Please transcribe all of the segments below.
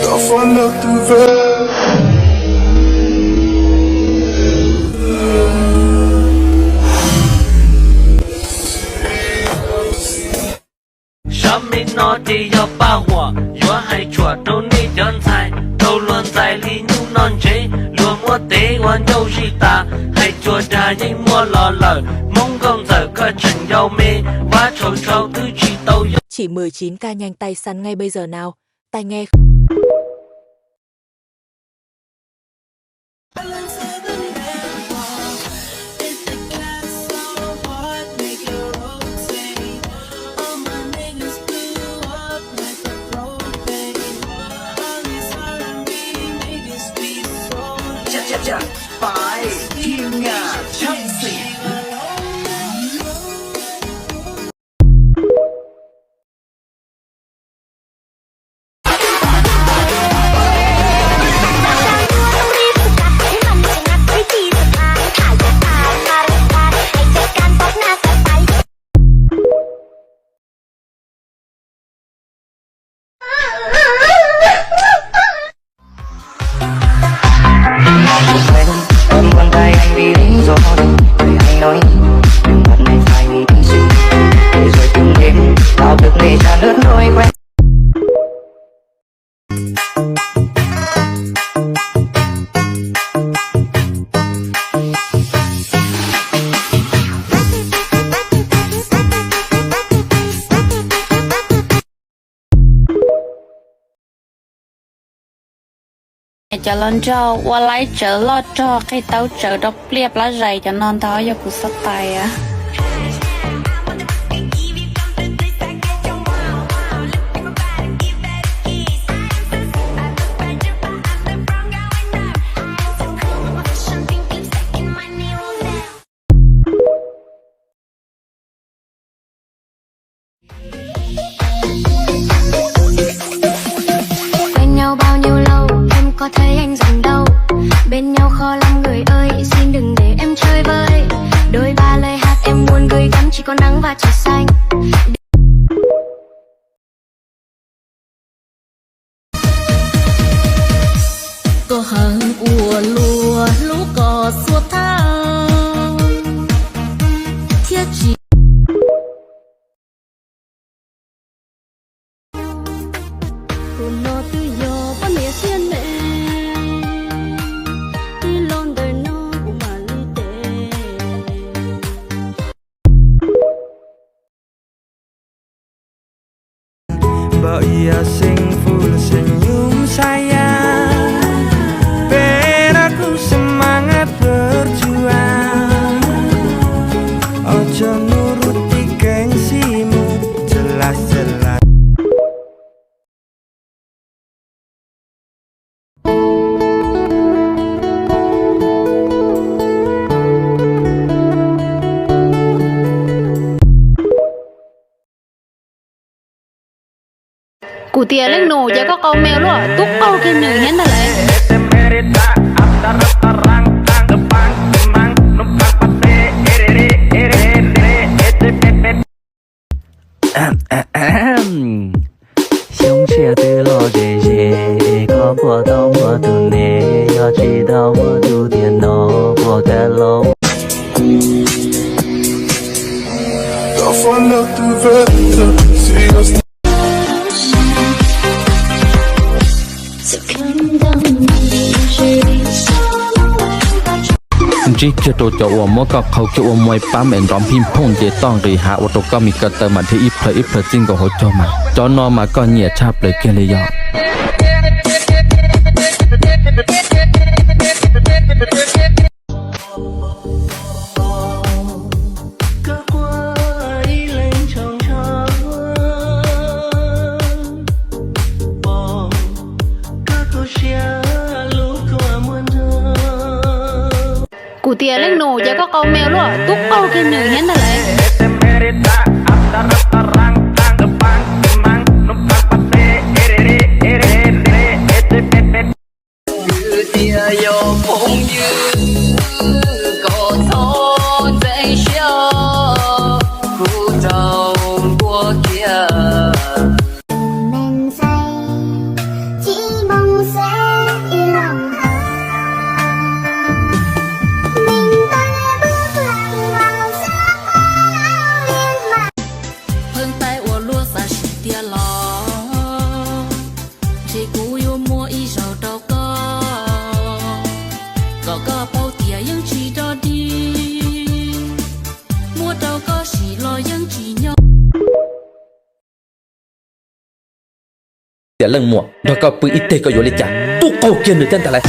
Parfois notre verre.生命我哋有把握，若係錯到你人才，都亂在里牛難追，亂我哋玩遊戲打，係做大人我落lời，夢工giờ có trình yêu mê, và trâu trâu tư chỉ tàu yêu. Chỉ 19k nhanh tay săn ngay bây giờ nào, tai nghe. Phải thiên nga chân xỉ. Em buông tay anh vì lý do đâu để anh nói đừng bắt này phải nghĩ tính suy để rồi từng đêm bao thức lệ tràn lướt đôi quen. Cho lên cho qua lấy chợ lo cho cái tàu chợ độc liệp lá dày cho non thôi cho cuộc sắp tay á. Quen nhau bao nhiêu lâu em có thấy anh dần đâu, bên nhau khó lắm người ơi, xin đừng để em chơi vơi. Đôi ba lời hát em muốn gửi gắm chỉ có nắng và trời xanh. Có hàng ua lùa lũ cò suốt tháng thiết chỉ Nó tự do và mẹ xiên mẹ tuy lon đời nó cũng mà ly tệ. Bahagia sing full senyum sayang, biar aku semangat berjuang. Ojo nuruti gengsimu, jelas-jelas. Cụ tia lên nổ cho có câu mèo luôn, túc câu cái nữ hết là lại. Sống sẽ từ lo để dễ có bỏ đâu bỏ từ nề cho chỉ đâu bỏ từ tiền nó bỏ tay lâu. Parfois notre verre, si on chỉ cho tôi cho uống mỗi cái khâu cho uống mỗi bám em rong phim phong để tông rì hạ ô tô có mi cái tờ mà thì ít phơi xin có hỗ trợ mà cho nó mà có nhẹ chạpเลยkiaเลยạ. Cụ tia lên nổ cho có câu mèo luôn, túc câu cái nữ hết là lại. Để lần mùa đó có bự ít tê có vô lấy chả tu cầu kia nữa chân ta lại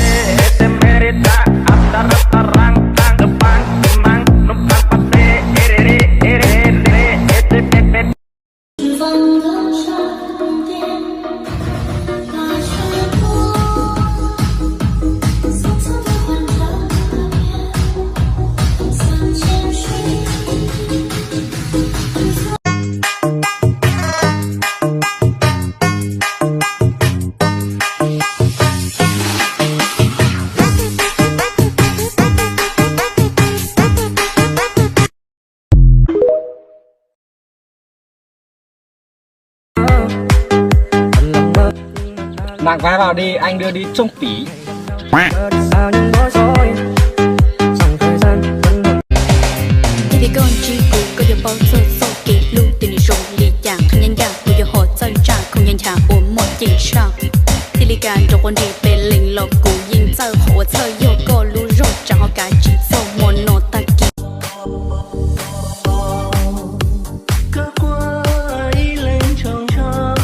Mặc vé vào đi, anh đưa đi trông phí. Thì con chỉ cụ có được bao giờ sau kỳ lưu tình rộng lì chàng không nhanh gàng của giờ họ chân trang không nhanh chàng ổn một chỉ sao thì lì càng trong con đi về linh lộc cụ yên giờ họ chơi yêu có lưu rộng chẳng họ cả chỉ sau một nốt ta kỳ Cất qua ý lên trong trắng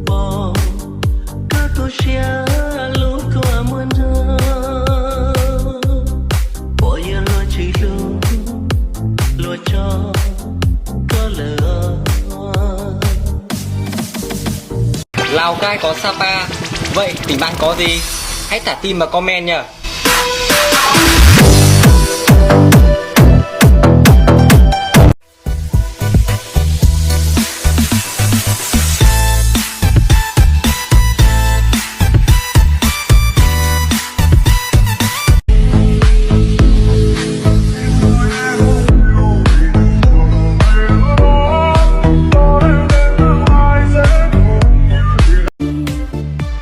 Bỏ các câu chia lúc qua muôn thơ Bỏ giờ luôn chỉ luôn Luôn cho có lửa Lào Cai có Sapa. Vậy tỉnh bạn có gì? Hãy thả tim vào comment nhá.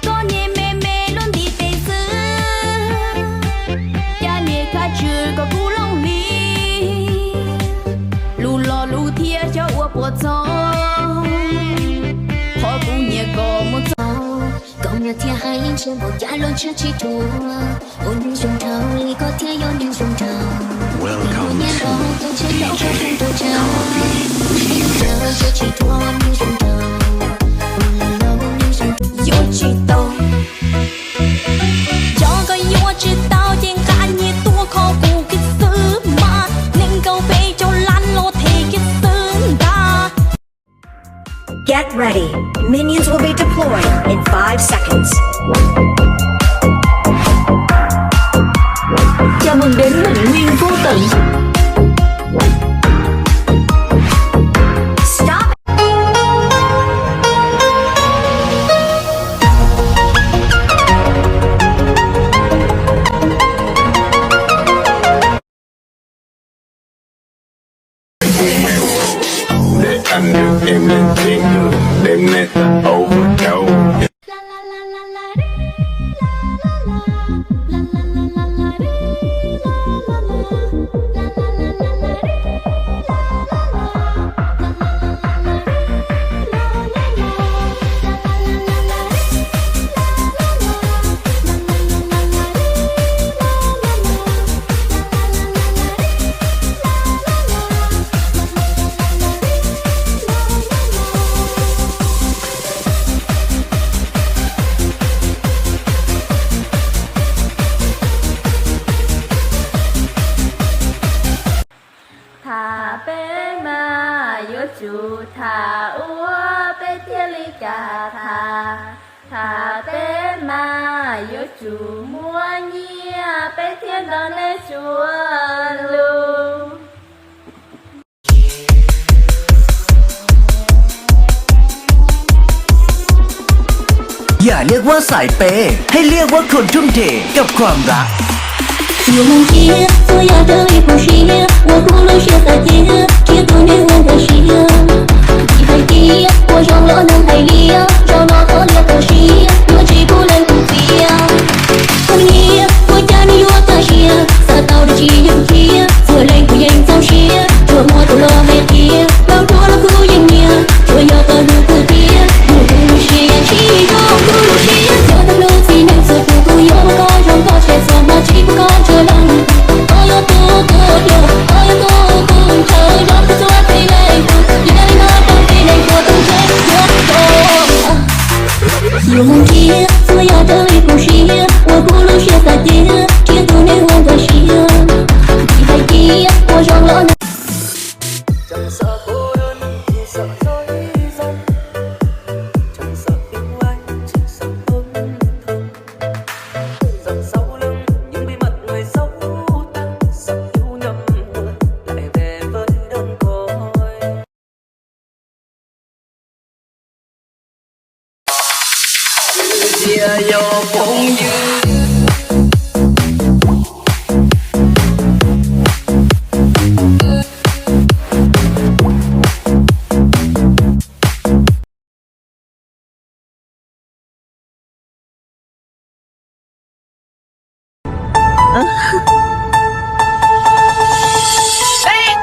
con nhẹ mê mê luôn đi về xứ cha nhẹ khá trừ có cú long ly lù lò lù thia cho ua bộ gió họ cú nhẹ có một gió công nhật thia hai anh trên một giá luôn chưa chỉ thua ôn dùng thao lý có thia yon nhưng dùng thao welcome to DJ Coffee chưa chỉ thua nhưng dùng thao vô chỉ tao cho có vô chỉ tao trên cả như tua kho cũ cái xứ mà nên câu bê cho lăn lô thì cái xứ ta. Get ready. Minions will be deployed in 5 seconds. Chào mừng đến bình nguyên vô tận. Stop. Để anh được em lên thiên đường đêm nay ta overdose. Thả bé mà yo chủ thả ua bé thiên lý cả thả bé mà yo chủ mua nhia bé thiên đó nè chúa lu อย่าเรียกว่าสายเปย์ให้เรียกว่าคนทุ่มเทกับความรัก 有梦境，我要的一封信，我不能写在地，解读你我的心。一海底，我上了南海里，找到河里的心，我只不能不飞。和你，我家你我发现，撒到的记忆不提，做人不言早些，琢磨到了美丽，老多了苦言面，我要的路不低，我不如是其中不如是，我的路子难走，不顾有我高中高学做马只不高这浪，我要多过有，我要多过长，让不做飞来，一来。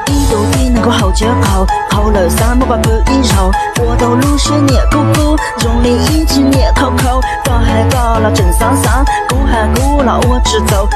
一斗地能够好结好，考了3不管不一手，我都路是捏勾勾，用力一直捏扣扣，高还高了正桑桑，鼓还鼓了我直走。